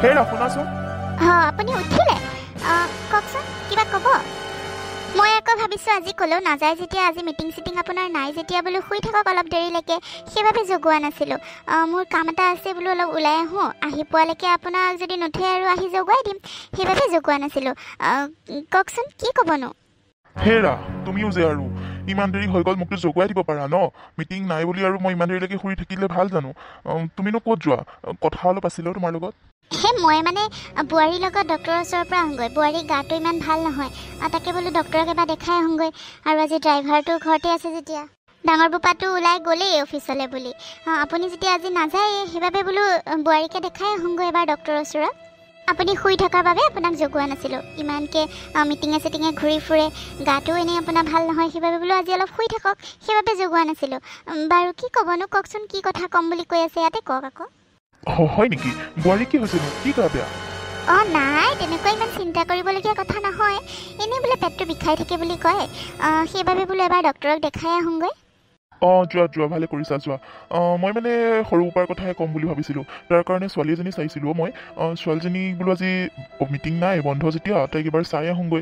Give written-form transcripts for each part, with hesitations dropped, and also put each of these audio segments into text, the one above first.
হেৰা শুনাচোন। আপুনি উঠিলে? কওকচোন, কিবা ক'ব? মই আকৌ ভাবিছোঁ আজি ক'লেও নাযায় যেতিয়া, আজি মিটিং চিটিং আপোনাৰ নাই যেতিয়া বোলো শুই থাকক অলপ দেৰিলৈকে, সেইবাবে জগোৱা নাছিলোঁ। মোৰ কাম এটা আছে বোলো, অলপ ওলাই আহোঁ, আহি পোৱালৈকে আপোনাক যদি নুঠে আৰু আহি জগুৱাই দিম, সেইবাবে জগোৱা নাছিলোঁ। কওকচোন, কি ক'বনো? হেৰা তুমিও যে আৰু ইমান দেৰি হৈ গ'ল, মোকতো জগুৱাই দিব পাৰা ন। মিটিং নাই বুলি আৰু মই ইমান দেৰিলৈকে শুই থাকিলে ভাল জানো? তুমিনো ক'ত যোৱা? কথা অলপ আছিলেও তোমাৰ লগত। মই মানে বোৱাৰীৰ লগত ডক্টৰৰ ওচৰৰ পৰা আহোঁগৈ। বোৱাৰীৰ গাটো ইমান ভাল নহয়, তাকে বোলো ডক্টৰক এবাৰ দেখাই আহোঁগৈ। আৰু আজি ড্ৰাইভাৰটো ঘৰতে আছে যেতিয়া, ডাঙৰ বোপাটো ওলাই গ'লেই অফিচলৈ বুলি। আপুনি যেতিয়া আজি নাযায়, সেইবাবে বোলো বোৱাৰীকে দেখাই আহোঁগৈ এবাৰ ডক্টৰৰ ওচৰত। আপুনি শুই থকাৰ বাবে আপোনাক জগোৱা নাছিলোঁ। ইমানকৈ মিটিঙে চিটিঙে ঘূৰি ফুৰে, গাটো এনেই আপোনাৰ ভাল নহয়, সেইবাবে বোলো আজি অলপ শুই থাকক, সেইবাবে জগোৱা নাছিলোঁ। বাৰু কি ক'বনো, কওকচোন, কি কথা ক'ম বুলি কৈ আছে, ইয়াতে কওক আকৌ। হয় নেকি? বোৱাৰী কি হৈছেনো? কি গা বেয়া? নাই, তেনেকুৱা ইমান চিন্তা কৰিবলগীয়া কথা নহয়। এনেই বোলে পেটটো বিষাই থাকে বুলি কয়, সেইবাবে বোলো এবাৰ ডক্টৰক দেখাই আহোঁগৈ। যোৱা ভালে কৰিছা, যোৱা। মই মানে সৰু উপাৰ কথাহে ক'ম বুলি ভাবিছিলোঁ। তাৰ কাৰণে ছোৱালী এজনী চাইছিলোঁ মই। ছোৱালীজনী বোলো আজি মিটিং নাই, বন্ধ যেতিয়া, তাইক এবাৰ চাই আহোঁগৈ।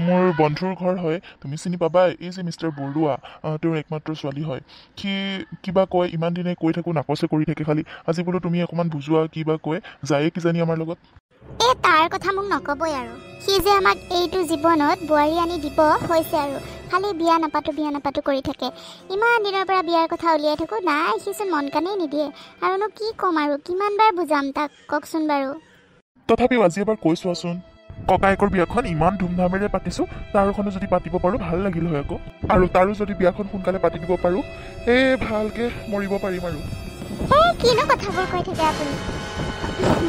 মোৰ বন্ধুৰ ঘৰ হয়, তুমি চিনি পাবাই, এই যে মিষ্টাৰ বৰুৱা, তেওঁৰ একমাত্ৰ ছোৱালী হয়। সি কিবা কয়, ইমান দিনে কৈ থাকোঁ, নাকচে কৰি থাকে খালি। আজি বোলো তুমি অকণমান বুজোৱা, কিবা কয়, যায়ে কিজানি আমাৰ লগত। তাৰ কথা মোক নক'বই আৰু। সি যে আমাক এইটো জীৱনত বোৱাৰী আনি দিব হৈছে আৰু, খালি বিয়া নাপাতো কৰি থাকে। ইমান দিনৰ পৰা বিয়াৰ কথা উলিয়াই থাকোঁ, নাই, সিচোন মন কাণেই নিদিয়ে। আৰুনো কি ক'ম আৰু, কিমানবাৰ বুজাম তাক, কওকচোন বাৰু। তথাপিও আজি এবাৰ কৈ চোৱাচোন। ককায়েকৰ বিয়াখন ইমান ধুমধামেৰে পাতিছোঁ, তাৰোখনো যদি পাতিব পাৰোঁ ভাল লাগিল হয় আকৌ। আৰু তাৰো যদি বিয়াখন সোনকালে পাতি দিব পাৰোঁ, ভালকৈ মৰিব পাৰিম আৰু। কিনো কথাবোৰ কৈ থাকে আপুনি?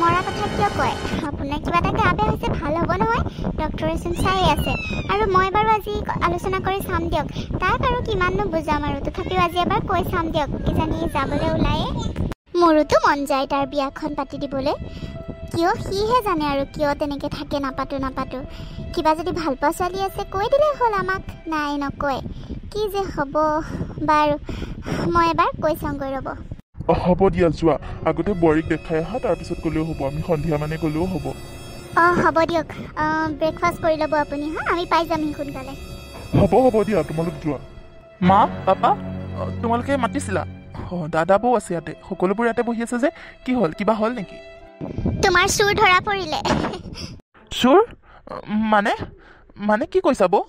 মৰা কথা কিয় কয়? আপোনাৰ কিবা এটা গা বেয়া হৈছে, ভাল হ'ব নহয়, ডক্টৰেচোন চাই আছে। আৰু মই বাৰু আজি আলোচনা কৰি চাম দিয়ক, তাক আৰু কিমাননো বুজাম আৰু। তথাপিও আজি এবাৰ কৈ চাম দিয়ক, কিজানি যাবলৈ ওলায়ে। মোৰোতো মন যায় তাৰ বিয়াখন পাতি দিবলৈ, কিয় সিহে জানে আৰু কিয় তেনেকৈ থাকে, নাপাতো। কিবা যদি ভাল পোৱা ছোৱালী আছে কৈ দিলেই হ'ল আমাক, নাই নকয়, কি যে হ'ব। বাৰু মই এবাৰ কৈ চাওঁগৈ, ৰ'ব। হ'ব দিয়া, যোৱা। আগতে বোৱাৰীক দেখাই আহা, তাৰপিছত গ'লেও হ'ব, আমি সন্ধিয়া মানে গ'লেও হ'ব। হ'ব দিয়ক, ব্ৰেকফাষ্ট কৰি ল'ব আপুনি। আমি পাই যামহি সোনকালে। হ'ব দিয়া, তোমালোক যোৱা। মা, পাপা, তোমালোকে মাতিছিলা? দাদা বৌ আছে ইয়াতে, সকলোবোৰ ইয়াতে বহি আছে যে, কি হ'ল, কিবা হ'ল নেকি? তোমাৰ চুৰ ধৰা পৰিলে। চুৰ? মানে কি কৈছা বৌ?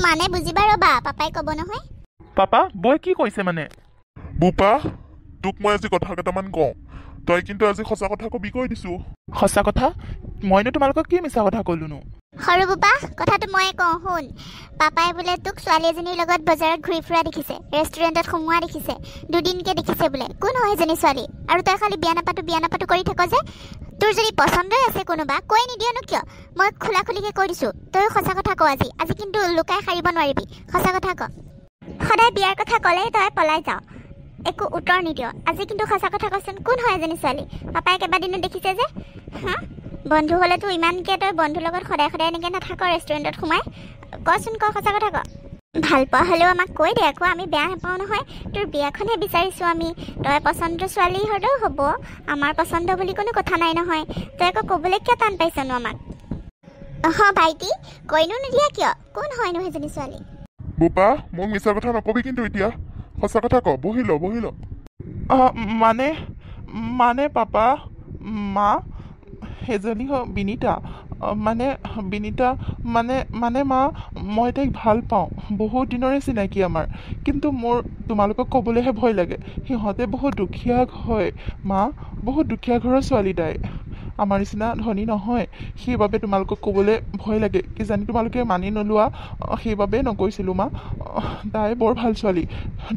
মানে বুজিবা, ৰ'বা, পাপাই ক'ব নহয়। পাপা, বৌয়ে কি কৈছে মানে? বোপা, তোক মই আজি কথা কেইটামান কওঁ, তই কিন্তু আজি সঁচা কথা কবি কৈ দিছোঁ। সঁচা কথা? মইনো তোমালোকক কি মিছা কথা ক'লোনো? সৰু বোপা, কথাটো ময়ে কওঁ, শুন। পাপাই বোলে তোক ছোৱালী এজনীৰ লগত বজাৰত ঘূৰি ফুৰা দেখিছে, ৰেষ্টুৰেণ্টত সোমোৱা দেখিছে, দুদিনকৈ দেখিছে বোলে। কোন হয় সেইজনী ছোৱালী? আৰু তই খালি বিয়া নাপাতো কৰি থাক যে। তোৰ যদি পচন্দই আছে কোনোবা, কৈ নিদিয়নো কিয়? মই খোলাখুলিকৈ কৈ দিছোঁ, তয়ো সঁচা কথা ক আজি কিন্তু লুকাই সাৰিব নোৱাৰিবি, সঁচা কথা ক। সদায় বিয়াৰ কথা ক'লেই তই পলাই যাওঁ, একো উত্তৰ নিদিয়। আজি কিন্তু সঁচা কথা কচোন, কোন হয় এজনী ছোৱালী? পাপাই কেইবাদিনো দেখিছে যে। বন্ধু হ'লেতো ইমানকৈ তই বন্ধুৰ লগত সদায় এনেকৈ নাথাক ৰেষ্টুৰেণ্টত সোমাই। কচোন, ক, সঁচা কথা ক। ভাল পোৱা হ'লেও আমাক কৈ দে আকৌ, আমি বেয়া নাপাওঁ নহয়। তোৰ বিয়াখনহে বিচাৰিছোঁ আমি, তই পচন্দ ছোৱালী হ'লেও হ'ব, আমাৰ পচন্দ বুলি কোনো কথা নাই নহয়। তই আকৌ ক'বলৈ কিয় টান পাইছনো আমাক? ভাইটি, কৈনো নিদিয়া কিয়? কোন হয়নো সেইজনী ছোৱালী? বোপা, মোক মিছা কথা নকবি কিন্তু এতিয়া, সঁচা কথা ক। বহি ল। মানে পাপা, মা, সেইজনী বিনীতা, মানে মা, মই তাইক ভাল পাওঁ, বহুত দিনৰে চিনাকি আমাৰ। কিন্তু মোৰ তোমালোকক ক'বলৈহে ভয় লাগে, সিহঁতে বহুত দুখীয়া হয় মা, বহুত দুখীয়া ঘৰৰ ছোৱালী তাই, আমাৰ নিচিনা ধনী নহয়। সেইবাবে তোমালোকক ক'বলৈ ভয় লাগে, কিজানি তোমালোকে মানি নোলোৱা, সেইবাবে নকৈছিলোঁ মা। তাই বৰ ভাল ছোৱালী,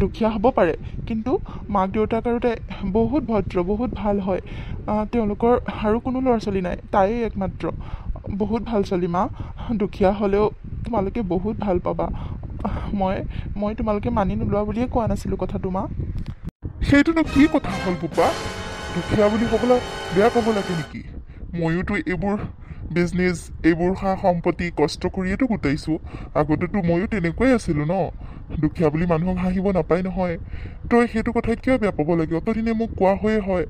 দুখীয়া হ'ব পাৰে, কিন্তু মাক দেউতাক আৰু তাই বহুত ভদ্ৰ, বহুত ভাল হয়। তেওঁলোকৰ আৰু কোনো ল'ৰা ছোৱালী নাই, তাইয়ে একমাত্ৰ। বহুত ভাল ছোৱালী মা, দুখীয়া হ'লেও তোমালোকে বহুত ভাল পাবা। মই তোমালোকে মানি নোলোৱা বুলিয়ে কোৱা নাছিলোঁ কথাটো মা। সেইটোনো কি কথা হ'ল বোপা? দুখীয়া বুলি ক'বলৈ বেয়া ক'ব লাগে নেকি? ময়োতো এইবোৰ বিজনেছ, এইবোৰ সা সম্পত্তি কষ্ট কৰিয়েতো গোটাইছোঁ। আগতেতো ময়ো তেনেকুৱাই আছিলোঁ ন। দুখীয়া বুলি মানুহক হাঁহিব নাপায় নহয়। তই সেইটো কথা কিয় বেয়া পাব লাগে? অতদিনে মোক কোৱা হৈয়ে হয়।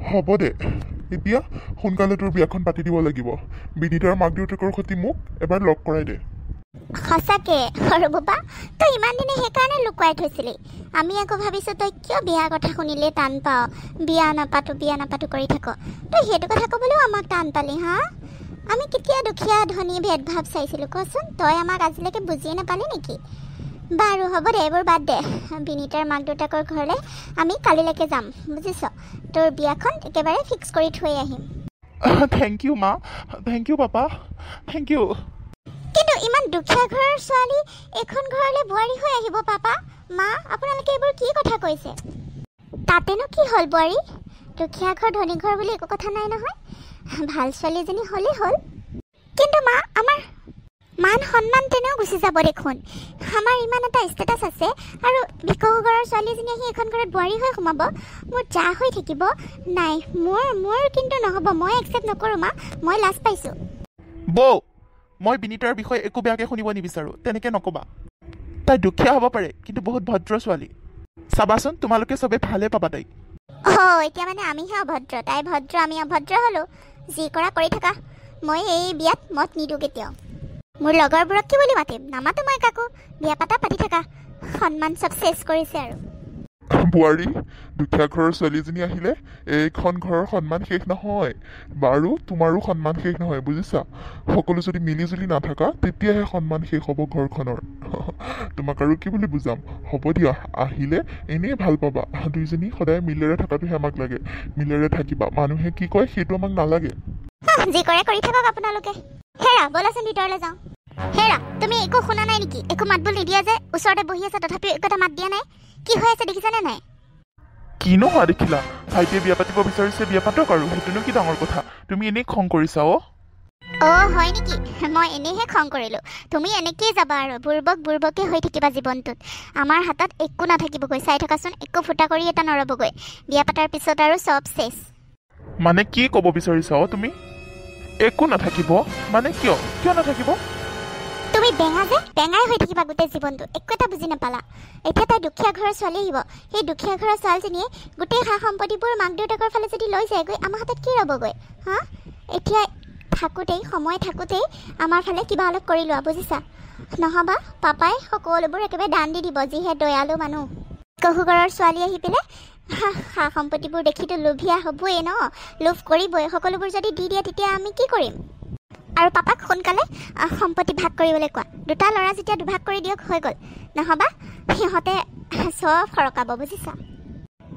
হ'ব দে, এতিয়া সোনকালে তোৰ বিয়াখন পাতি দিব লাগিব বিনীতাৰ মাক দেউতাকৰ সৈতে মোক এবাৰ লগ কৰাই দে সঁচাকে সৰু বোপা তই ইমান দিনে সেইকাৰণে লুকুৱাই থৈছিলি আমি আকৌ ভাবিছোঁ তই কিয় বিয়াৰ কথা শুনিলে টান পাৱ বিয়া নাপাতো কৰি থাক তই সেইটো কথা ক'বলৈও আমাক টান পালি হা আমি কেতিয়া দুখীয়া ধনী ভেদভাৱ চাইছিলোঁ কচোন তই আমাক আজিলৈকে বুজিয়ে নাপালি নেকি বাৰু হ'ব দে এইবোৰ বাদ দে বিনীতাৰ মাক দেউতাকৰ ঘৰলৈ আমি কালিলৈকে যাম বুজিছ তোৰ বিয়াখন একেবাৰে ফিক্স কৰি থৈ আহিম থেংক ইউ মা thank you papa thank you কিন্তু ইমান দুখীয়া ঘৰৰ ছোৱালী এইখন ঘৰলৈ বোৱাৰী হৈ আহিব পাপা মা আপোনালোকে এইবোৰ কি কথা কৈছে তাতেনো কি হ'ল বোৱাৰী দুখীয়া ঘৰ ধনী ঘৰ বুলি একো কথা নাই নহয় ভাল ছোৱালীজনী হ'লেই হ'ল কিন্তু মা আমাৰ মান সন্মান তেনেও গুচি যাব দেখোন আমাৰ ইমান এটা ষ্টেটাছ আছে আৰু ভিকহু ঘৰৰ ছোৱালীজনী আহি এখন ঘৰত বোৱাৰী হৈ সোমাব মোৰ যা হৈ থাকিব নাই মোৰ কিন্তু নহ'ব মই একচেপ্ট নকৰোঁ মা মই লাজ পাইছোঁ বৌ মই বিনীতাৰ বিষয়ে একো বেয়াকৈ শুনিব নিবিচাৰোঁ তেনেকৈ নক'বা তাই দুখীয়া হ'ব পাৰে কিন্তু বহুত ভদ্ৰ ছোৱালী চাবাচোন তোমালোকে চবে ভালে পাবা তাইক এতিয়া মানে আমিহে অভদ্ৰ তাই ভদ্ৰ আমি অভদ্ৰ হ'লোঁ যি কৰা কৰি থাকা মই এই বিয়াত মত নিদিওঁ কেতিয়াও মোৰ লগৰবোৰক কি বুলি মাতিম নামাতো মই কাকো বিয়া পাতি থাকা সন্মান চব চেছ কৰিছে আৰু বোৱাৰী দুখীয়া ঘৰৰ ছোৱালীজনী আহিলে এইখন ঘৰৰ সন্মান শেষ নহয় বাৰু তোমাৰো সন্মান শেষ নহয় বুজিছা সকলো যদি মিলিজুলি নাথাকা তেতিয়াহে সন্মান শেষ হ'ব ঘৰখনৰ তোমাক আৰু কি বুলি বুজাম হ'ব দিয়া আহিলে এনেই ভাল পাবা দুইজনী সদায় মিলেৰে থকাটোহে আমাক লাগে মিলেৰে থাকিবা মানুহে কি কয় সেইটো আমাক নালাগে যি কৰে কৰি থাকক আপোনালোকে হেৰা ব'লাচোন ভিতৰলৈ যাওঁ হেৰা তুমি একো শুনা নাই নেকি একো মাত বোল নিদিয়া যে ওচৰতে বহি আছে তথাপিও একো এটা মাত দিয়া নাই কি হৈ আছে দেখিছানে নাই কিনো হোৱা দেখিলা ভাইটিয়ে বিয়া পাতিব বিচাৰিছে বিয়া পাতক আৰু সেইটোনো কি ডাঙৰ কথা তুমি এনেই খং কৰিছা হয় নেকি মই এনেইহে খং কৰিলোঁ তুমি এনেকেই যাবা আৰু বুৰ্বকে হৈ থাকিবা জীৱনটোত আমাৰ হাতত একো নাথাকিবগৈ চাই থকাচোন একো ফুটা কৰি এটা নৰবগৈ বিয়া পাতাৰ পিছত আৰু চব চেছ মানে কি ক'ব বিচাৰিছা তুমি একো নাথাকিব মানে কিয় নাথাকিব তুমি বেঙাই হৈ থাকিবা গোটেই জীৱনটো একো এটা বুজি নাপালা এতিয়া তাই দুখীয়া ঘৰৰ ছোৱালী আহিব সেই দুখীয়া ঘৰৰ ছোৱালীজনীয়ে গোটেই সা সম্পত্তিবোৰ মাক দেউতাকৰ ফালে যদি লৈ যায়গৈ আমাৰ হাতত কি ৰ'বগৈ হা এতিয়া সময় থাকোঁতেই আমাৰ ফালে কিবা অলপ কৰি লোৱা বুজিছা নহবা পাপাই সকলোবোৰ একেবাৰে দান দি দিব যিহে দয়ালু মানুহ ভিকহু ঘৰৰ ছোৱালী আহি পেলাই সা সম্পত্তিবোৰ দেখিতো লোভীয়া হ'বই ন লোভ কৰিবই সকলোবোৰ যদি দি দিয়ে তেতিয়া আমি কি কৰিম আৰু পাপাক সোনকালে সম্পত্তি ভাগ কৰিবলৈ কোৱা দুটা ল'ৰা যেতিয়া দুভাগ কৰি দিয়ক হৈ গ'ল নহবা সিহঁতে চব সৰকাব বুজিছা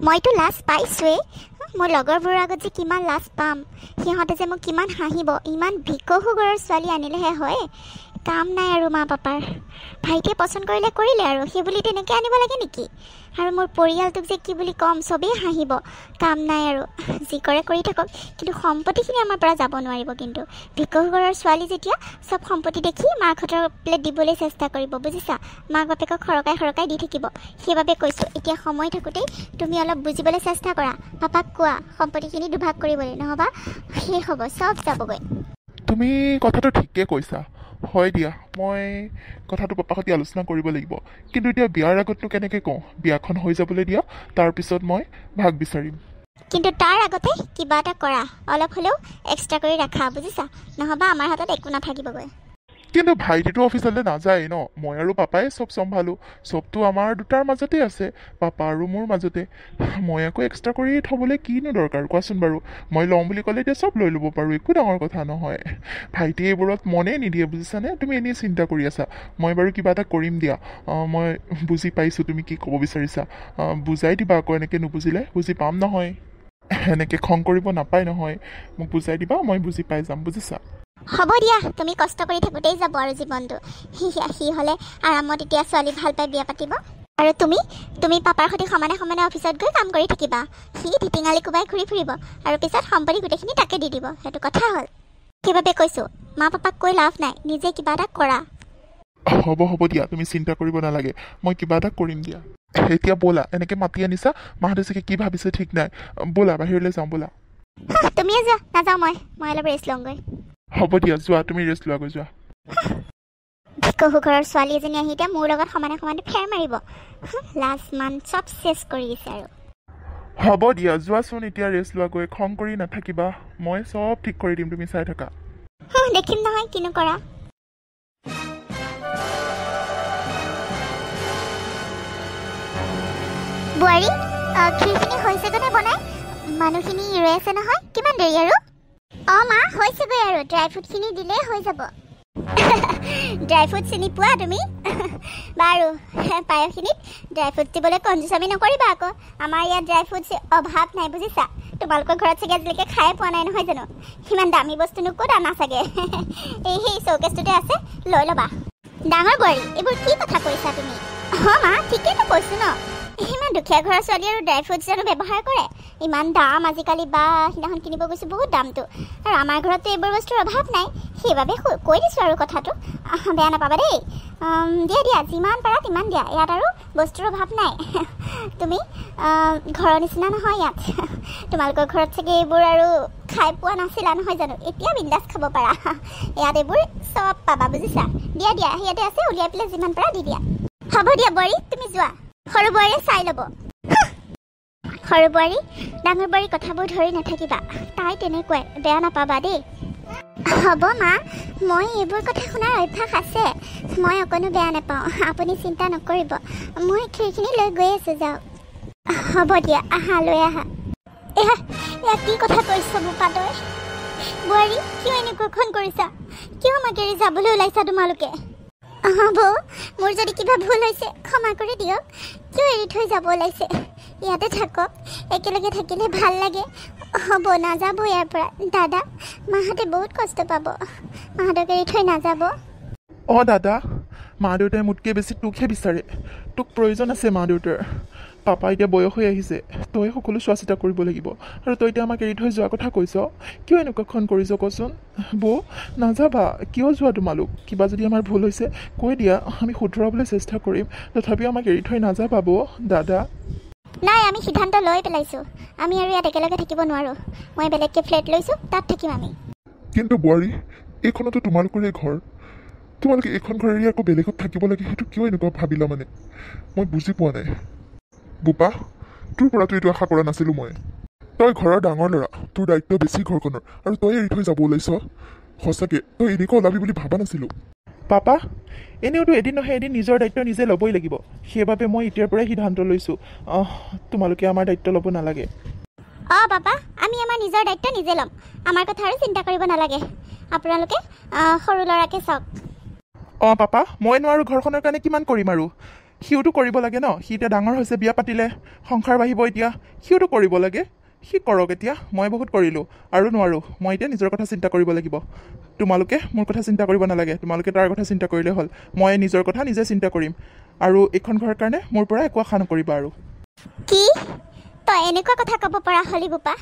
মইতো লাজ পাইছোৱেই মোৰ লগৰবোৰৰ আগত যে কিমান লাজ পাম সিহঁতে যে মোক কিমান হাঁহিব ইমান ভিকহু ঘৰৰ ছোৱালী আনিলেহে হয় কাম নাই আৰু মা পাপাৰ ভাইটিয়ে পচন্দ কৰিলে আৰু সেই বুলি তেনেকৈ আনিব লাগে নেকি আৰু মোৰ পৰিয়ালটোক যে কি বুলি ক'ম চবেই হাঁহিব কাম নাই আৰু যি কৰে কৰি থাকক কিন্তু সম্পত্তিখিনি আমাৰ পৰা যাব নোৱাৰিব কিন্তু ভিকহু ঘৰৰ ছোৱালী যেতিয়া চব সম্পত্তি দেখি মাকহঁতৰ প্লেট দিবলৈ চেষ্টা কৰিব বুজিছা মাক বাপেকক সৰকাই দি থাকিব সেইবাবে কৈছোঁ এতিয়া সময় থাকোঁতেই তুমি অলপ বুজিবলৈ চেষ্টা কৰা পাপাক কোৱা সম্পত্তিখিনি দুভাগ কৰিবলৈ নহবা শেষ হ'ব চব যাবগৈ তুমি কথাটো ঠিকে কৈছা হয় দিয়া মই কথাটো পাপাৰ সৈতে আলোচনা কৰিব লাগিব কিন্তু এতিয়া বিয়াৰ আগতনো কেনেকৈ কওঁ বিয়াখন হৈ যাবলৈ দিয়া তাৰপিছত মই ভাগ বিচাৰিম কিন্তু তাৰ আগতে কিবা এটা কৰা অলপ হ'লেও এক্সট্ৰা কৰি ৰাখা বুজিছা নহবা আমাৰ হাতত একো নাথাকিবগৈ কিন্তু ভাইটিটো অফিচলৈ নাযায় ন মই আৰু পাপাই চব চম্ভালোঁ চবটো আমাৰ দুটাৰ মাজতে আছে পাপা আৰু মোৰ মাজতে মই আকৌ এক্সট্ৰা কৰি থ'বলৈ কিনো দৰকাৰ কোৱাচোন বাৰু মই ল'ম বুলি ক'লে এতিয়া চব লৈ ল'ব পাৰোঁ একো ডাঙৰ কথা নহয় ভাইটিয়ে এইবোৰত মনেই নিদিয়ে বুজিছানে তুমি এনেই চিন্তা কৰি আছা মই বাৰু কিবা এটা কৰিম দিয়া মই বুজি পাইছোঁ তুমি কি ক'ব বিচাৰিছা বুজাই দিবা আকৌ এনেকৈ নুবুজিলে বুজি পাম নহয় এনেকৈ খং কৰিব নাপায় নহয় মোক বুজাই দিবা মই বুজি পাই যাম বুজিছা হ'ব দিয়া তুমি কষ্ট কৰি থাকোঁতেই যাব আৰু জীৱনটো সি হ'লে আৰামত এতিয়া ছোৱালী ভাল পাই বিয়া পাতিব আৰু তুমি পাপাৰ সৈতে সমানে অফিচত গৈ কাম কৰি থাকিবা সি ধিটিঙালি কোবাই ঘূৰি ফুৰিব আৰু পিছত সম্পত্তি গোটেইখিনি তাকে দি দিব সেইটো কথা হ'ল সেইবাবে কৈছোঁ মা পাপাক কৈ লাভ নাই নিজে কিবা এটা কৰা হ'ব দিয়া তুমি চিন্তা কৰিব নালাগে মই কিবা এটা কৰিম দিয়া এতিয়া ব'লা এনেকৈ মাতি আনিছা মাহঁতে চাগে কি ভাবিছে ঠিক নাই ব'লা বাহিৰলৈ যাওঁ ব'লা তুমিয়ে যোৱা নাযাওঁ মই অলপ ৰেষ্ট লওঁগৈ হ'ব দিয়া যোৱা তুমি ৰেষ্ট লোৱাগৈ যোৱা ভিকহু ঘৰৰ ছোৱালী এজনী আহি এতিয়া মোৰ লগত সমানে ফেৰ মাৰিব লাজ মান চব চেছ কৰি দিছে আৰু হ'ব দিয়া যোৱাচোন এতিয়া ৰেষ্ট লোৱাগৈ খং কৰি নাথাকিবা মই চব ঠিক কৰি দিম তুমি চাই থাকা দেখিম নহয় কিনো কৰা বোৱাৰী ক্ষীৰখিনি হৈছেগৈনে বনাই মানুহখিনি ৰৈ আছে নহয় কিমান দেৰি আৰু মা হৈছেগৈ আৰু ড্ৰাই ফ্ৰুটখিনি দিলেই হৈ যাব ড্ৰাই ফ্ৰুট চিনি পোৱা তুমি বাৰু পায়সখিনিত ড্ৰাই ফ্ৰুট দিবলৈ কঞ্জুচামি নকৰিবা আকৌ আমাৰ ইয়াত ড্ৰাই ফ্ৰুট অভাৱ নাই বুজিছা তোমালোকৰ ঘৰত চাগে আজিলৈকে খাই পোৱা নাই নহয় জানো সিমান দামী বস্তুনো ক'ত আনা চাগে সেই চৌকেছটোতে আছে লৈ ল'বা ডাঙৰ বোৱাৰী এইবোৰ কি কথা কৈছা তুমি মা ঠিকেইতো কৈছো ন ইমান দুখীয়া ঘৰৰ ছোৱালী আৰু ড্ৰাই ফ্ৰুটছ জানো ব্যৱহাৰ কৰে ইমান দাম আজিকালি বা সিদিনাখন কিনিব গৈছোঁ বহুত দামটো আৰু আমাৰ ঘৰততো এইবোৰ বস্তুৰ অভাৱ নাই সেইবাবে কৈ দিছোঁ আৰু কথাটো বেয়া নাপাবা দেই দিয়া যিমান পাৰা তিমান দিয়া ইয়াত আৰু বস্তুৰ অভাৱ নাই তুমি ঘৰৰ নিচিনা নহয় ইয়াত তোমালোকৰ ঘৰত চাগে এইবোৰ আৰু খাই পোৱা নাছিলা নহয় জানো এতিয়া বিন্দাছ খাব পাৰা ইয়াত এইবোৰ চব পাবা বুজিছা দিয়া ইয়াতে আছে উলিয়াই পেলাই যিমান পাৰা দি দিয়া হ'ব দিয়া বোৱাৰী তুমি যোৱা সৰু বোৱাৰীয়ে চাই ল'ব সৰু বোৱাৰী ডাঙৰ বোৱাৰী কথাবোৰ ধৰি নাথাকিবা তাই তেনেকুৱাই বেয়া নাপাবা দেই হ'ব মা মই এইবোৰ কথা শুনাৰ অভ্যাস আছে মই অকণো বেয়া নাপাওঁ আপুনি চিন্তা নকৰিব মই ক্ষীৰখিনি লৈ গৈ আছোঁ যাওক হ'ব দিয়া আহা লৈ আহা এয়া কি কথা কৈছ বোপা তই বোৱাৰী কিয় এনেকুৱাখন কৰিছা কিয় আমাক এৰি যাবলৈ ওলাইছা তোমালোকে হ'ব মোৰ যদি কিবা ভুল হৈছে ক্ষমা কৰি দিয়ক কিয় এৰি থৈ যাব ওলাইছে ইয়াতে থাকক একেলগে থাকিলে ভাল লাগে হ'ব নাযাব ইয়াৰ পৰা দাদা মাহঁতে বহুত কষ্ট পাব মাহঁতক এৰি থৈ নাযাব দাদা মা দেউতাই মোতকৈ বেছি তোকহে বিচাৰে তোক প্ৰয়োজন আছে মা দেউতাৰ পাপা এতিয়া বয়স হৈ আহিছে তই সকলো চোৱা চিতা কৰিব লাগিব আৰু তই এতিয়া আমাক এৰি থৈ যোৱা কথা কৈছ কিয় এনেকুৱাখন কৰিছ কচোন বৌ নাযাবা কিয় যোৱা তোমালোক কিবা যদি আমাৰ ভুল হৈছে কৈ দিয়া আমি শুধৰাবলৈ চেষ্টা কৰিম তথাপিও আমাক এৰি থৈ নাযাবা বৌ দাদা নাই আমি সিদ্ধান্ত লৈ পেলাইছোঁ আমি আৰু ইয়াত একেলগে থাকিব নোৱাৰোঁ মই বেলেগকৈ ফ্লেট লৈছোঁ তাত থাকিম আমি কিন্তু বোৱাৰী এইখনতো তোমালোকৰে ঘৰ তোমালোকে এইখন ঘৰ এৰি আকৌ বেলেগত থাকিব লাগে সেইটো কিয় এনেকুৱা ভাবিলা মানে মই বুজি পোৱা নাই বোপা তোৰ পৰাতো এইটো আশা কৰা নাছিলোঁ মই তই ঘৰৰ ডাঙৰ ল'ৰা তোৰ দায়িত্ব বেছি ঘৰখনৰ আৰু তই এৰি থৈ যাব ওলাইছ সঁচাকৈ তই এনেকুৱা ওলাবি বুলি ভাবা নাছিলোঁ পাপা এনেওতো এদিন নহয় এদিন নিজৰ দায়িত্ব নিজে ল'বই লাগিব সেইবাবে মই এতিয়াৰ পৰাই সিদ্ধান্ত লৈছোঁ তোমালোকে আমাৰ দায়িত্ব ল'ব নালাগে পাপা আমি আমাৰ নিজৰ দায়িত্ব নিজে ল'ম আমাৰ কথা আৰু চিন্তা কৰিব নালাগে আপোনালোকে সৰু ল'ৰাকে চাওক পাপা মই নোৱাৰোঁ ঘৰখনৰ কাৰণে কিমান কৰিম আৰু সিওতো কৰিব লাগে ন সি এতিয়া ডাঙৰ হৈছে বিয়া পাতিলে সংসাৰ বাঢ়িব এতিয়া সিওতো কৰিব লাগে সি কৰক এতিয়া মই বহুত কৰিলোঁ আৰু নোৱাৰোঁ মই এতিয়া নিজৰ কথা চিন্তা কৰিব লাগিব তোমালোকে মোৰ কথা চিন্তা কৰিব নালাগে তোমালোকে তাৰ কথা চিন্তা কৰিলে হ'ল মই নিজৰ কথা নিজে চিন্তা কৰিম আৰু এইখন ঘৰৰ কাৰণে মোৰ পৰা একো আশা নকৰিবা আৰু কি তই এনেকুৱা কথা ক'ব পৰা হলি বোপা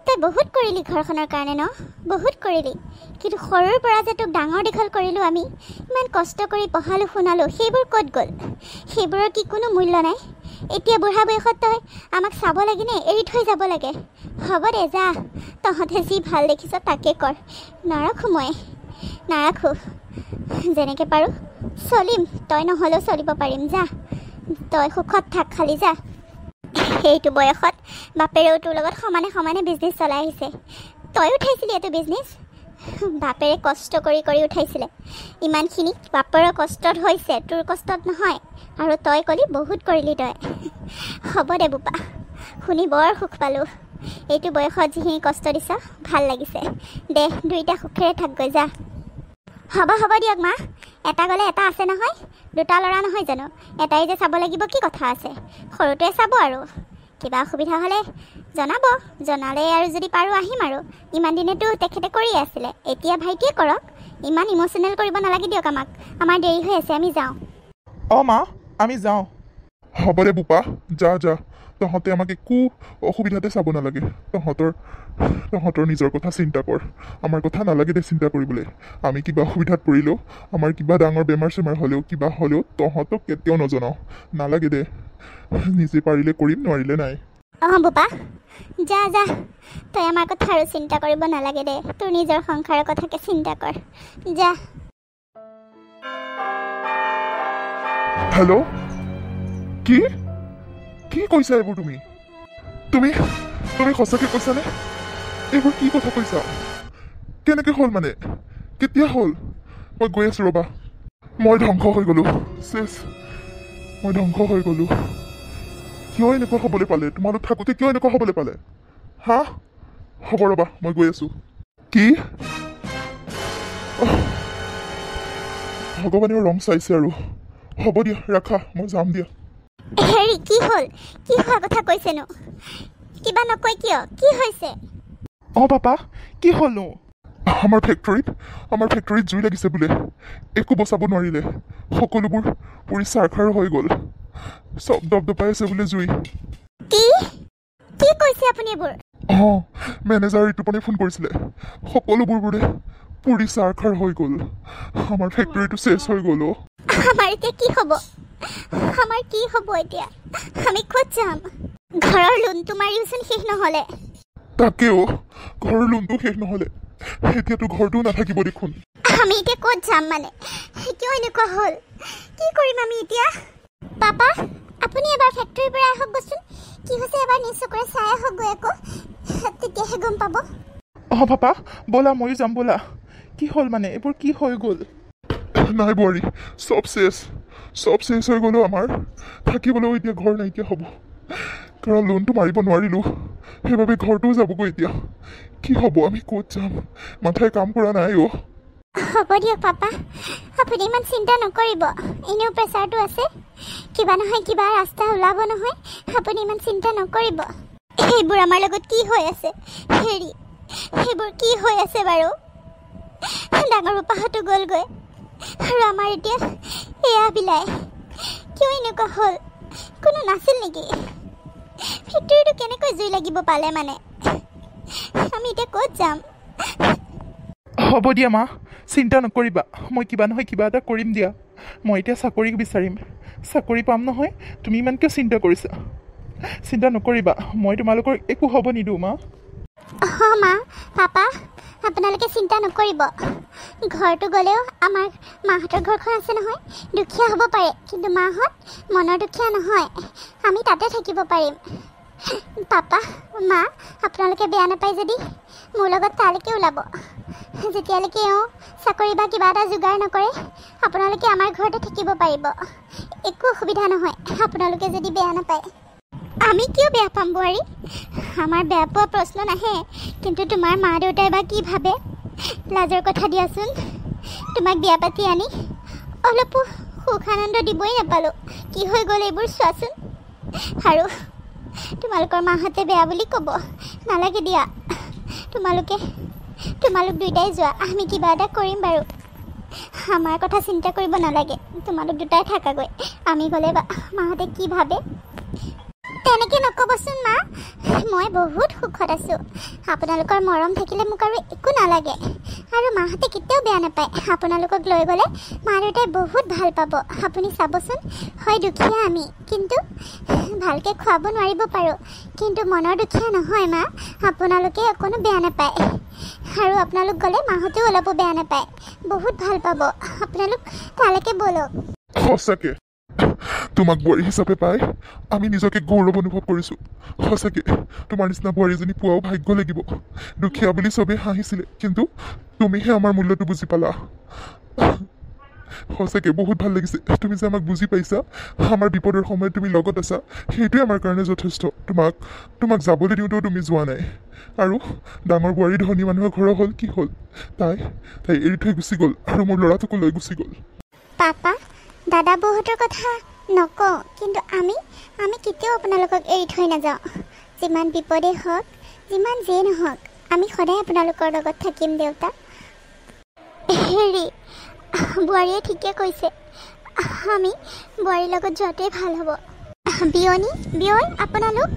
তই বহুত কৰিলি ঘৰখনৰ কাৰণে ন বহুত কৰিলি কিন্তু সৰুৰ পৰা যে তোক ডাঙৰ দীঘল কৰিলোঁ আমি ইমান কষ্ট কৰি পঢ়ালোঁ শুনালোঁ সেইবোৰ ক'ত গ'ল সেইবোৰৰ কি কোনো মূল্য নাই এতিয়া বুঢ়া বয়সত তই আমাক চাব লাগেনে এৰি থৈ যাব লাগে হ'ব দে যা তহঁতে যি ভাল দেখিছ তাকে কৰ নাৰাখোঁ মই নাৰাখোঁ যেনেকৈ পাৰোঁ চলিম তই নহ'লেও চলিব পাৰিম যা তই সুখত থাক খালি যা সেইটো বয়সত বাপেৰেও তোৰ লগত সমানে সমানে বিজনেছ চলাই আহিছে তই উঠাইছিলি এইটো বিজনেছ বাপেৰে কষ্ট কৰি কৰি উঠাইছিলে ইমানখিনি বাপেৰৰ কষ্টত হৈছে তোৰ কষ্টত নহয় আৰু তই ক'লি বহুত কৰিলি তই হ'ব দে বোপা শুনি বৰ সুখ পালোঁ এইটো বয়সত যিখিনি কষ্ট দিছ ভাল লাগিছে দে দুইটা সুখেৰে থাকগৈ যা হ'ব দিয়ক মা এটা গ'লে এটা আছে নহয় দুটা ল'ৰা নহয় জানো এটাই যে চাব লাগিব কি কথা আছে সৰুটোৱে চাব আৰু কিবা অসুবিধা হ'লে জনাব জনালে আৰু যদি পাৰোঁ আহিম আৰু ইমান দিনেতো তেখেতে কৰিয়ে আছিলে এতিয়া ভাইটিয়ে কৰক ইমান ইম'চনেল কৰিব নালাগে দিয়ক আমাক আমাৰ দেৰি হৈ আছে আমি যাওঁ মা আমি যাওঁ হ'ব দে বোপা যা তহঁতে আমাক একো অসুবিধাতে চাব নালাগে তহঁতৰ নিজৰ কথা চিন্তা কৰ আমাৰ কথা নালাগে দে চিন্তা কৰিবলৈ আমি কিবা অসুবিধাত পৰিলেও আমাৰ কিবা ডাঙৰ বেমাৰ চেমাৰ হ'লেও কিবা হ'লেও তহঁতক কেতিয়াও নজনাওঁ নালাগে দে নিজে পাৰিলে কৰিম নোৱাৰিলে নাই বোপা যা তই আমাৰ কথা আৰু চিন্তা কৰিব নালাগে দে তোৰ নিজৰ সংসাৰৰ কথাকে চিন্তা কৰ যা হেল্ল' কি কৈছা এইবোৰ তুমি তুমি তুমি সঁচাকৈ কৈছানে? এইবোৰ কি কথা কৈছা? কেনেকৈ হ'ল মানে? কেতিয়া হ'ল? মই গৈ আছোঁ ৰ'বা। মই ধ্বংস হৈ গ'লোঁ। চেছ, মই ধ্বংস হৈ গ'লোঁ। কিয় এনেকুৱা হ'বলৈ পালে? তোমালোক থাকোঁতে কিয় এনেকুৱা হ'বলৈ পালে? হা? হ'ব ৰ'বা, মই গৈ আছোঁ। কি? ভগৱানেও ৰং চাইছে আৰু। হ'ব দিয়া, ৰাখা, মই যাম দিয়া। হেৰি, কি হ'ল? কি হোৱা কথা কৈছেনো? কিবা নকয় কিয়? কি হৈছে? অঁ পাপা, কি হ'লনো? আমাৰ ফেক্টৰীত জুই লাগিছে বোলে। একো বচাব নোৱাৰিলে। সকলোবোৰ পুৰি চাৰখাৰ হৈ গ'ল। চব দপদপাই আছে বোলে জুই। কি কি কৈছে আপুনি এইবোৰ? অঁ, মেনেজাৰ ঋতুপনে ফোন কৰিছিলে। সকলোবোৰ বোলে পুৰি চাৰখাৰ হৈ গ'ল। আমাৰ ফেক্টৰীটো চেছ হৈ গ'ল। আমাৰ এতিয়া কি হ'ব? আমাৰ কি হ'ব এতিয়া? আমি ক'ত যাম? ঘৰৰ লোনটো মাৰিওচোন শেষ নহ'লে। তাকেও, ঘৰৰ লোনটো শেষ নহ'লে এতিয়াতো ঘৰটোও নাথাকিব দেখোন। আমি এতিয়া ক'ত যাম মানে? কিয় এনেকুৱা হ'ল? কি কৰিম আমি এতিয়া? পাপা, আপুনি এবাৰ ফেক্টৰীৰ পৰা আহকগৈচোন। কি হৈছে এবাৰ নিজ চকুৰে চাই আহকগৈ আকৌ, তেতিয়াহে গম পাব। অঁ পাপা, ব'লা ময়ো যাম ব'লা। কি হ'ল মানে? এইবোৰ কি হৈ গ'ল? নাই বোৱাৰী, চব চেছ হৈ গ'লো আমাৰ। থাকিবলৈও এতিয়া ঘৰ নাইকিয়া হ'ব, কাৰণ লোনটো মাৰিব নোৱাৰিলোঁ। সেইবাবে ঘৰটোও যাবগৈ এতিয়া। কি হ'ব? আমি ক'ত যাম? মাথাই কাম কৰা নাই অ'। হ'ব দিয়ক পাপা, আপুনি ইমান চিন্তা নকৰিব। এনেও প্ৰেছাৰটো আছে, কিবা নহয় কিবা ৰাস্তা ওলাব নহয়। আপুনি ইমান চিন্তা নকৰিব। সেইবোৰ আমাৰ লগত কি হৈ আছে? হেৰি, সেইবোৰ কি হৈ আছে বাৰু? ডাঙৰ পাপাহঁতো গ'লগৈ আৰু আমাৰ এতিয়া এয়া বিলাই। কিয় এনেকুৱা হ'ল? কোনো নাছিল নেকি? ফেক্টৰীটো কেনেকৈ জুই লাগিব পালে মানে? আমি এতিয়া ক'ত যাম? হ'ব দিয়া মা, চিন্তা নকৰিবা। মই কিবা নহয় কিবা এটা কৰিম দিয়া। মই এতিয়া চাকৰি বিচাৰিম, চাকৰি পাম নহয়। তুমি ইমান কিয় চিন্তা কৰিছা? চিন্তা নকৰিবা, মই তোমালোকৰ একো হ'ব নিদিওঁ মা। অঁ মা, পাপা, আপোনালোকে চিন্তা নকৰিব। ঘৰটো গ'লেও আমাৰ মাহঁতৰ ঘৰখন আছে নহয়। দুখীয়া হ'ব পাৰে, কিন্তু মাহঁত মনৰ দুখীয়া নহয়। আমি তাতে থাকিব পাৰিম। পাপা, মা, আপোনালোকে বেয়া নাপায় যদি মোৰ লগত তালৈকে ওলাব। যেতিয়ালৈকে এওঁ চাকৰি বা কিবা এটা যোগাৰ নকৰে, আপোনালোকে আমাৰ ঘৰতে থাকিব পাৰিব। একো অসুবিধা নহয়, আপোনালোকে যদি বেয়া নাপায়। আমি কিয় বেয়া পাম বোৱাৰী? আমাৰ বেয়া পোৱা প্ৰশ্ন নাহে, কিন্তু তোমাৰ মা দেউতাই বা কি ভাবে? লাজৰ কথা দিয়াচোন। তোমাক বিয়া পাতি আনি অলপো সুখ আনন্দ দিবই নাপালোঁ। কি হৈ গ'ল এইবোৰ চোৱাচোন। আৰু তোমালোকৰ মাহঁতে বেয়া বুলি ক'ব নালাগে দিয়া। তোমালোক দুইটাই যোৱা, আমি কিবা এটা কৰিম বাৰু। আমাৰ কথা চিন্তা কৰিব নালাগে, তোমালোক দুটাই থাকাগৈ। আমি গ'লে বা মাহঁতে কি ভাবে? তেনেকৈ নক'বচোন মা, মই বহুত সুখত আছোঁ। আপোনালোকৰ মৰম থাকিলে মোক আৰু একো নালাগে। আৰু মাহঁতে কেতিয়াও বেয়া নাপায়। আপোনালোকক লৈ গ'লে মা দেউতাই বহুত ভাল পাব। আপুনি চাবচোন, হয় দুখীয়া আমি, কিন্তু ভালকৈ খুৱাব নোৱাৰিব পাৰোঁ, কিন্তু মনৰ দুখীয়া নহয় মা। আপোনালোকে অকণো বেয়া নাপায়। আৰু আপোনালোক গ'লে মাহঁতেও অলপো বেয়া নাপায়, বহুত ভাল পাব। আপোনালোক তালৈকে ব'লক। সঁচাকে তোমাক বোৱাৰী হিচাপে পাই আমি নিজকে গৌৰৱ অনুভৱ কৰিছোঁ। সঁচাকে তোমাৰ নিচিনা বোৱাৰী এজনী পোৱাও ভাগ্য লাগিব। দুখীয়া বুলি চবেই হাঁহিছিলে, কিন্তু তুমিহে আমাৰ মূল্যটো বুজি পালা। সঁচাকে বহুত ভাল লাগিছে। তুমি যে আমাক বুজি পাইছা, আমাৰ বিপদৰ সময়ত তুমি লগত আছা, সেইটোৱে আমাৰ কাৰণে যথেষ্ট। তোমাক যাবলৈ দিওঁতেও তুমি যোৱা নাই। আৰু ডাঙৰ বোৱাৰী ধনী মানুহৰ ঘৰৰ হ'ল কি হ'ল? তাই এৰি থৈ গুচি গ'ল আৰু মোৰ ল'ৰাটোকো লৈ গুচি গ'ল। পাপা, দাদা বৌহঁতৰ কথা নকওঁ, কিন্তু আমি কেতিয়াও আপোনালোকক এৰি থৈ নাযাওঁ। যিমান বিপদেই হওক, যিমান যিয়ে নহওক, আমি সদায় আপোনালোকৰ লগত থাকিম দেউতা। হেৰি, বোৱাৰীয়ে ঠিকে কৈছে, আমি বোৱাৰীৰ লগত যোৱাটোৱে ভাল হ'ব। বিয়নী আপোনালোক?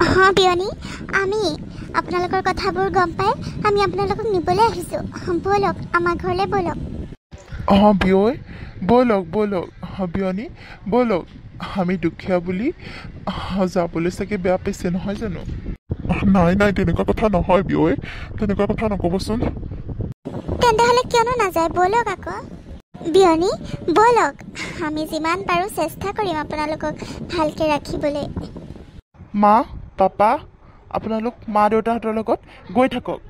অঁ বিয়নী, আমি আপোনালোকৰ কথাবোৰ গম পাই আমি আপোনালোকক নিবলৈ আহিছোঁ। ব'লক, আমাৰ ঘৰলৈ ব'লক। অঁ বিয়ৈ, ব'লক বিয়নী, ব'লক। আমি দুখীয়া বুলি যাবলৈ চাগে বেয়া পাইছে নহয় জানো? নাই, তেনেকুৱা কথা নহয় বিয়ৈ, তেনেকুৱা কথা নক'বচোন। তেন্তেহ'লে কিয়নো নাযায়? ব'লক আকৌ বিয়নী, ব'লক। আমি যিমান পাৰোঁ চেষ্টা কৰিম আপোনালোকক ভালকৈ ৰাখিবলৈ। মা, পাপা আপোনালোক মা দেউতাহঁতৰ লগত গৈ থাকক।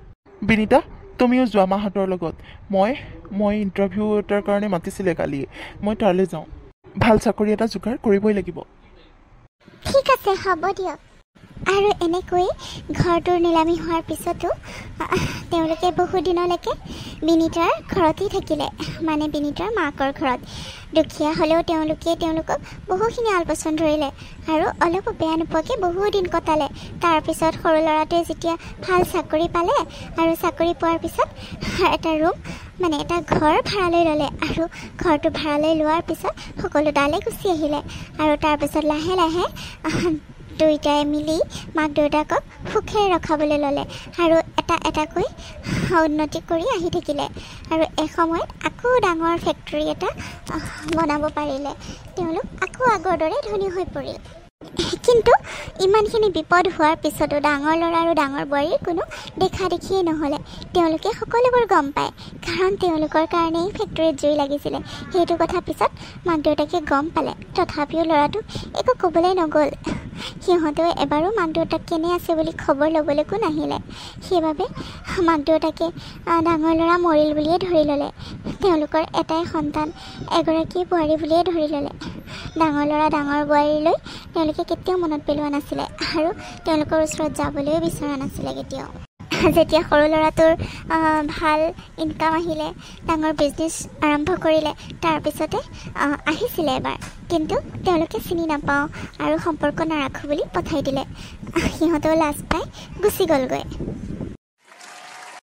বিনীতা তুমিও যোৱা মাহঁতৰ লগত। মই ইণ্টাৰভিউ এটাৰ কাৰণে মাতিছিলে কালিয়ে, মই তালৈ যাওঁ। ভাল চাকৰি এটা যোগাৰ কৰিবই লাগিব। ঠিক আছে, হ'ব দিয়ক। আৰু এনেকৈ ঘৰটোৰ নিলামি হোৱাৰ পিছতো তেওঁলোকে বহুদিনলৈকে বিনীতাৰ ঘৰতেই থাকিলে, মানে বিনীতাৰ মাকৰ ঘৰত। দুখীয়া হ'লেও তেওঁলোকক বহুখিনি আলপৈচান ধৰিলে আৰু অলপো বেয়া নোপোৱাকৈ বহুদিন কটালে। তাৰপিছত সৰু ল'ৰাটোৱে যেতিয়া ভাল চাকৰি পালে আৰু চাকৰি পোৱাৰ পিছত এটা ৰুম, মানে এটা ঘৰ ভাড়ালৈ ল'লে আৰু ঘৰটো ভাড়ালৈ লোৱাৰ পিছত সকলো তালৈ গুচি আহিলে। আৰু তাৰপিছত লাহে লাহে দুয়োটাই মিলি মাক দেউতাকক সুখেৰে ৰখাবলৈ ল'লে আৰু এটা এটাকৈ উন্নতি কৰি আহি থাকিলে আৰু এসময়ত আকৌ ডাঙৰ ফেক্টৰী এটা বনাব পাৰিলে। তেওঁলোক আকৌ আগৰ দৰে ধনী হৈ পৰিল। কিন্তু ইমানখিনি বিপদ হোৱাৰ পিছতো ডাঙৰ ল'ৰা আৰু ডাঙৰ বোৱাৰীৰ কোনো দেখা দেখিয়েই নহ'লে। তেওঁলোকে সকলোবোৰ গম পায়, কাৰণ তেওঁলোকৰ কাৰণেই ফেক্টৰীত জুই লাগিছিলে। সেইটো কথা পিছত মাক দেউতাকে গম পালে, তথাপিও ল'ৰাটোক একো ক'বলৈ নগ'ল। সিহঁতেও এবাৰো মাক দেউতাক কেনে আছে বুলি খবৰ ল'বলৈকো নাহিলে। সেইবাবে মাক দেউতাকে ডাঙৰ ল'ৰা মৰিল বুলিয়ে ধৰি ল'লে। তেওঁলোকৰ এটাই সন্তান, এগৰাকী বোৱাৰী বুলিয়ে ধৰি ল'লে। ডাঙৰ ল'ৰা ডাঙৰ বোৱাৰীলৈ তেওঁলোকে কেতিয়াও মনত পেলোৱা নাছিলে আৰু তেওঁলোকৰ ওচৰত যাবলৈও বিচৰা নাছিলে কেতিয়াও। যেতিয়া সৰু ল'ৰাটোৰ ভাল ইনকাম আহিলে, ডাঙৰ বিজনেছ আৰম্ভ কৰিলে, তাৰপিছতে আহিছিলে এবাৰ, কিন্তু তেওঁলোকে চিনি নাপাওঁ আৰু সম্পৰ্ক নাৰাখোঁ বুলি পঠাই দিলে। সিহঁতেও লাজ পাই গুচি গ'লগৈ।